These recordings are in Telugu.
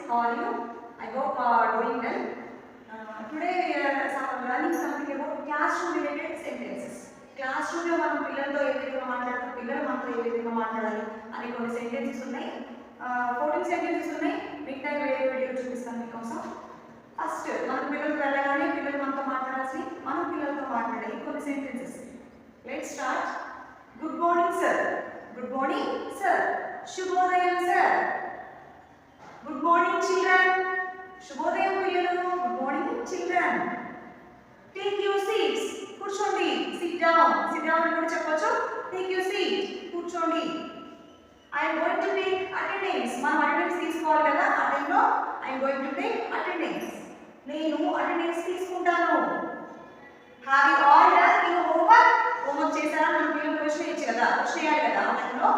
How are you? I hope doing well. Today we are learning something about classroom related sentences. Classroom లో మనం పిల్లలతో ఏ విధంగా మాట్లాడాలి, పిల్లలు మనతో ఏ విధంగా మాట్లాడాలి అనే కొన్ని సెంటెన్సెస్ ఉన్నాయి. 14 సెంటెన్సెస్ ఉన్నాయి. మిగతా వేరే వీడియో చూపిస్తాను మీకోసం. ఫస్ట్ మన పిల్లలతో వెళ్ళగానే పిల్లలు మనతో మాట్లాడాల్సి, మనం పిల్లలతో మాట్లాడే కొన్ని sentences. Let's start. Good morning sir. Good morning sir. శుభోదయం సార్. Good morning children. శుభోదయం పిల్లలు. Good morning children. Take your seats. కూర్చోండి. Sit down. సిట్ డౌన్ అని కూడా చెప్పొచ్చు. Take your seat. కూర్చోండి. I am going to take attendance. మనం అటెండెన్స్ తీసుకోవాలి కదా, ఆ టైంలో I am going to take attendance. నేను అటెండెన్స్ తీసుకుంటాను. Have you all done your homework? Homework చేశారా? మనం పిల్లలు క్వశ్చన్ ఇచ్చి కదా, క్వశ్చన్ వేయాలి కదా ఆ టైంలో.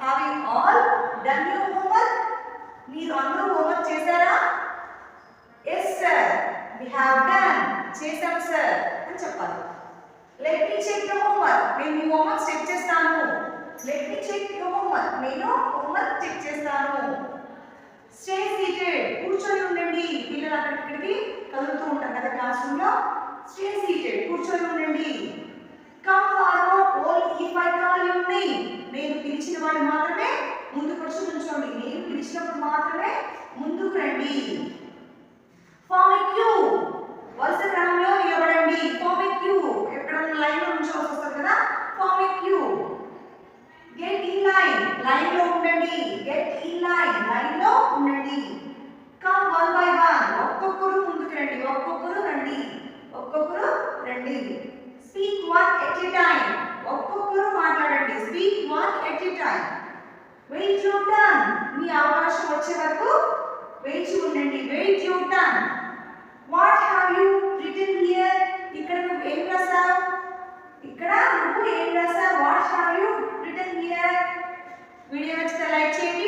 Have you all done your homework? మీరు అందరూ హోంవర్క్ చేశారా? Yes sir, we have done. చేశాం సార్ అని చెప్పాలి. Let me check your homework. నేను మీ హోంవర్క్ చెక్ చేస్తాను. Let me check your homework. నేను హోంవర్క్ చెక్ చేస్తాను. Stay seated. కూర్చొని ఉండండి. పిల్లలు అక్కడికి కదులుతూ ఉంటారు కదా క్లాస్ రూమ్ లో. Stay seated. కూర్చొని ఉండండి. Come forward only if I call your name. నేను పిలిచిన వాడు మాత్రమే ముందుకు వచ్చి నిల్చోండి. నేను పిలిచినప్పుడు మాత్రమే ముందుకు రండి. Form a queue. వరుస క్రమంలో నిలబడండి. Form a queue. ఎక్కడైనా లైన్ లో నిల్చోవాల్సి వస్తుంది కదా, form a queue. Get in line. Line లో ఉండండి. Get in line. లైన్ లో ఉండండి. Come one by one. ఒక్కొక్కరు ముందుకు రండి. ఒక్కొక్కరు రండి. ఒక్కొక్కరు రండి. Speak one at a time. ఒక్కొక్కరు మాట్లాడండి. Speak one at a time. Wait your turn. మీ అవకాశం వచ్చే వరకు వేచి ఉండండి. Wait your turn. What have you written here? ఇక్కడ నువ్వు ఏం రాసావు? ఇక్కడ నువ్వు ఏం రాసావు? What have you written here? Video నచ్చితే లైక్ చేయండి.